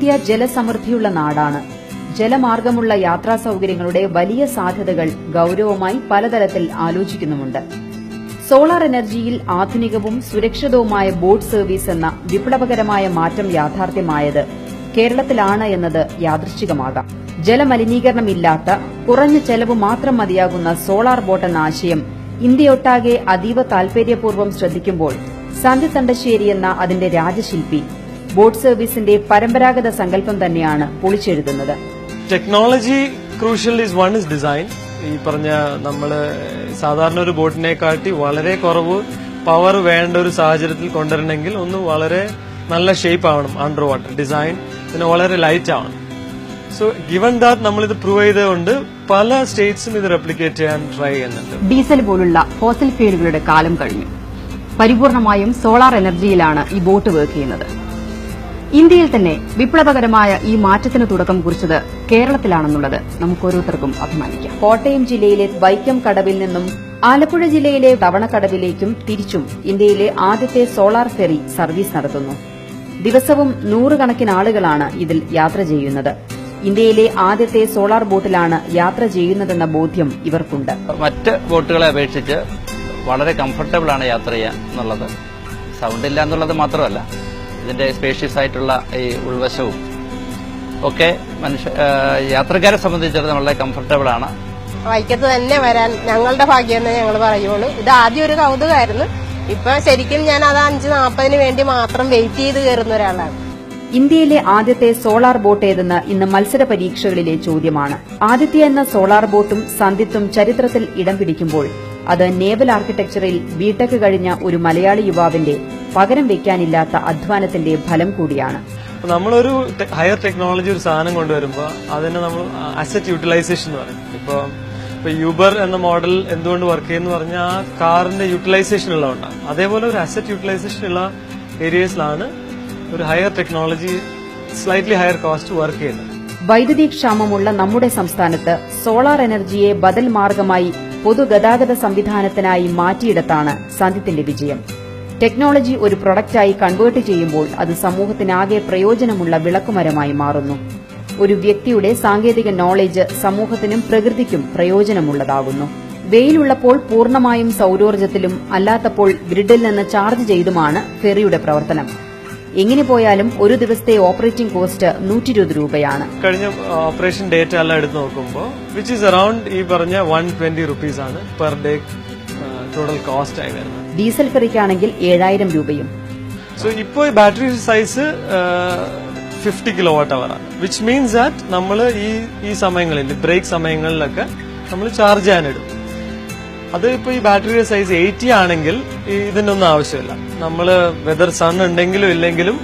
India ജലസമൃദ്ധിയുള്ള നാടാണ്. ജലമാർഗമുള്ള യാത്രാ സൌകര്യങ്ങളുടെ വലിയ സാധ്യതകൾ ഗൌരവമായി പലതരത്തിൽ ആലോചിക്കുന്നുമുണ്ട്. സോളാർ എനർജിയിൽ ആധുനികവും സുരക്ഷിതവുമായ ബോട്ട് സർവീസ് എന്ന വിപ്ലവകരമായ മാറ്റം യാഥാർത്ഥ്യമായത് കേരളത്തിലാണ് എന്നത് യാദൃശ്ചികമാകാം. ജലമലിനീകരണമില്ലാത്ത കുറഞ്ഞ ചെലവ് മാത്രം മതിയാകുന്ന സോളാർ ബോട്ട് എന്ന ആശയം ഇന്ത്യയൊട്ടാകെ അതീവ താൽപര്യപൂർവ്വം ശ്രദ്ധിക്കുമ്പോൾ സന്ധ്യ തണ്ടശ്ശേരി എന്ന അതിന്റെ രാജശില്പി ബോട്ട് സർവീസിന്റെ പരമ്പരാഗത സങ്കല്പം തന്നെയാണ് പൊളിച്ചെഴുതുന്നത്. Technology crucial is one is design. ഈ പറഞ്ഞ നമ്മള് സാധാരണ ഒരു ബോട്ടിനെ കാട്ടി വളരെ കുറവ് പവർ വേണ്ട ഒരു സാഹചര്യത്തിൽ കൊണ്ടുവരണമെങ്കിൽ ഒന്ന് വളരെ നല്ല ഷേപ്പ് ആവണം. അണ്ടർ വാട്ടർ ഡിസൈൻ പിന്നെ വളരെ ലൈറ്റ് ആവണം. സോ ഗിവൺ ദാറ്റ് നമ്മളിത് പ്രൂവ് ചെയ്തുകൊണ്ട് പല സ്റ്റേറ്റ്സും ഇത് റെപ്ലിക്കേറ്റ് ചെയ്യാൻ ട്രൈ ചെയ്യുന്നുണ്ട്. ഡീസൽ പോലുള്ള ഫോസിൽ ഫ്യൂലുകളുടെ കാലം കഴിഞ്ഞു. പരിപൂർണമായും സോളാർ എനർജിയിലാണ് ഈ ബോട്ട് വർക്ക് ചെയ്യുന്നത്. ഇന്ത്യയിൽ തന്നെ വിപ്ലവകരമായ ഈ മാറ്റത്തിന് തുടക്കം കുറിച്ചത് കേരളത്തിലാണെന്നുള്ളത് നമുക്ക് ഓരോരുത്തർക്കും അഭിമാനിക്കാം. കോട്ടയം ജില്ലയിലെ വൈക്കം കടവിൽ നിന്നും ആലപ്പുഴ ജില്ലയിലെ തവണക്കടവിലേക്കും തിരിച്ചും ഇന്ത്യയിലെ ആദ്യത്തെ സോളാർ ഫെറി സർവീസ് നടത്തുന്നു. ദിവസവും നൂറുകണക്കിന് ആളുകളാണ് ഇതിൽ യാത്ര ചെയ്യുന്നത്. ഇന്ത്യയിലെ ആദ്യത്തെ സോളാർ ബോട്ടിലാണ് യാത്ര ചെയ്യുന്നതെന്ന ബോധ്യം ഇവർക്കുണ്ട്. മറ്റ് ബോട്ടുകളെ അപേക്ഷിച്ച് വളരെ കംഫർട്ടബിൾ ആണ് യാത്ര ചെയ്യാൻ എന്നുള്ളത്. സൗണ്ട് ഇല്ല എന്നുള്ളത് മാത്രമല്ല, ഇതിന്റെ സ്പേഷ്യസ് ആയിട്ടുള്ള ഈ ഉൾവശവും ഒക്കെ യാത്രക്കാരെ സംബന്ധിച്ചിടത്തോളം വളരെ കംഫർട്ടബിൾ ആണ്. വൈക്കത്ത് തന്നെ വരാൻ ഞങ്ങളുടെ ഭാഗ്യം എന്ന് ഞങ്ങൾ പറയുള്ളൂ. ഇത് ആദ്യം ഒരു കൗതുകമായിരുന്നു. ഇപ്പൊ ശരിക്കും ഞാൻ അത് 5:40 വേണ്ടി മാത്രം വെയിറ്റ് ചെയ്ത് കയറുന്ന ഒരാളാണ്. ഇന്ത്യയിലെ ആദ്യത്തെ സോളാർ ബോട്ട് ഏതെന്ന് ഇന്ന് മത്സര പരീക്ഷകളിലെ ചോദ്യമാണ്. ആദിത്യ എന്ന സോളാർ ബോട്ടും സന്ധിത്തും ചരിത്രത്തിൽ ഇടം പിടിക്കുമ്പോൾ അത് നേവൽ ആർക്കിടെക്ചറിൽ ബിടെക് കഴിഞ്ഞ ഒരു മലയാളി യുവാവിന്റെ പകരം വയ്ക്കാനില്ലാത്ത അധ്വാനത്തിന്റെ ഫലം കൂടിയാണ്. നമ്മളൊരു ഹയർ ടെക്നോളജി ഒരു സാധനം കൊണ്ടുവരുമ്പോൾ അതിനെ നമ്മൾ അസറ്റ് യൂട്ടിലൈസേഷൻ എന്ന് പറയും. ഇപ്പൊ യൂബർ എന്ന മോഡൽ എന്തുകൊണ്ട് വർക്ക് ചെയ്യുന്നു പറഞ്ഞാൽ ആ കാറിന്റെ യൂട്ടിലൈസേഷൻ ഉള്ളതുകൊണ്ടാണ്. അതേപോലെ ഒരു അസറ്റ് യൂട്ടിലൈസേഷൻ ഉള്ള ഏരിയസിലാണ് ഒരു higher technology slightly higher cost work ചെയ്യുന്നത്. വൈദ്യുതി ക്ഷാമമുള്ള നമ്മുടെ സംസ്ഥാനത്ത് സോളാർ എനർജിയെ ബദൽ മാർഗമായി പൊതുഗതാഗത സംവിധാനത്തിനായി മാറ്റിയിടത്താണ് സന്ധിത്തിന്റെ വിജയം. ടെക്നോളജി ഒരു പ്രൊഡക്റ്റായി കൺവേർട്ട് ചെയ്യുമ്പോൾ അത് സമൂഹത്തിനാകെ പ്രയോജനമുള്ള വിളക്കുമരമായി മാറുന്നു. ഒരു വ്യക്തിയുടെ സാങ്കേതിക നോളജ് സമൂഹത്തിനും പ്രകൃതിക്കും പ്രയോജനമുള്ളതാകുന്നു. വെയിലുള്ളപ്പോൾ പൂർണ്ണമായും സൌരോർജ്ജത്തിലും അല്ലാത്തപ്പോൾ ഗ്രിഡിൽ നിന്ന് ചാർജ് ചെയ്തുമാണ് ഫെറിയുടെ പ്രവർത്തനം. എങ്ങനെ പോയാലും ഒരു ദിവസത്തെ ഓപ്പറേറ്റിംഗ് കോസ്റ്റ് 120 രൂപയാണ്. കഴിഞ്ഞ ഓപ്പറേഷൻ ഡേറ്റ എല്ലാം എടുത്ത് നോക്കുമ്പോൾ വിച്ച് ഈസ് അറൌണ്ട് ഈ പറഞ്ഞ 120 rupees ആണ് പെർ ഡേ ടോട്ടൽ കോസ്റ്റ് ആയി വരുന്നത്. ഡീസൽ ഫെറിക്കാണെങ്കിൽ 7000 രൂപയും. സോ ഇപ്പോൾ ബാറ്ററി സൈസ് 50 kilowatt hour ആണ്. വിച്ച് മീൻസ് ദാറ്റ് നമ്മൾ ഈ സമയങ്ങളിൽ ബ്രേക്ക് സമയങ്ങളിലൊക്കെ നമ്മൾ ചാർജ് ചെയ്യാനിടും. അത് ഇപ്പൊ ഈ ബാറ്ററിയുടെ സൈസ് 80 ആണെങ്കിൽ ഇതിനൊന്നും ആവശ്യമില്ല. നമ്മൾ വെദർ സൺ ഉണ്ടെങ്കിലും ഇല്ലെങ്കിലും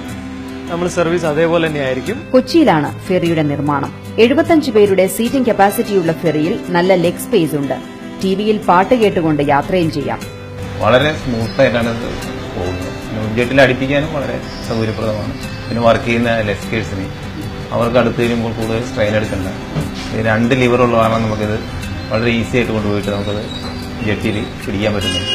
നമ്മൾ സർവീസ് അതേപോലെ തന്നെ ആയിരിക്കും. കൊച്ചിയിലാണ് ഫെറിയുടെ നിർമ്മാണം. 75 പേരുടെ സീറ്റിംഗ് കപ്പാസിറ്റിയുള്ള ഫെറിയിൽ നല്ല ലെഗ് സ്പേസ് ഉണ്ട്. ടിവിയിൽ പാട്ട് കേട്ടുകൊണ്ട് യാത്രയും ചെയ്യാം. വളരെ സ്മൂത്ത് ആയിട്ടാണ് പോകുന്നത്. ജെട്ടിൽ അടുപ്പിക്കാനും വളരെ സൗകര്യപ്രദമാണ്. പിന്നെ വർക്ക് ചെയ്യുന്ന ലെസ്കേഴ്സിന് അവർക്ക് അടുത്ത് കഴിയുമ്പോൾ കൂടുതൽ സ്ട്രെയിൻ എടുക്കണ്ട. 2 ലിവറുള്ള കാരണം നമുക്കിത് വളരെ ഈസി ആയിട്ട് കൊണ്ടുപോയിട്ട് നമുക്കത് ജെട്ടിയിൽ പിടിക്കാൻ പറ്റുന്നുണ്ട്.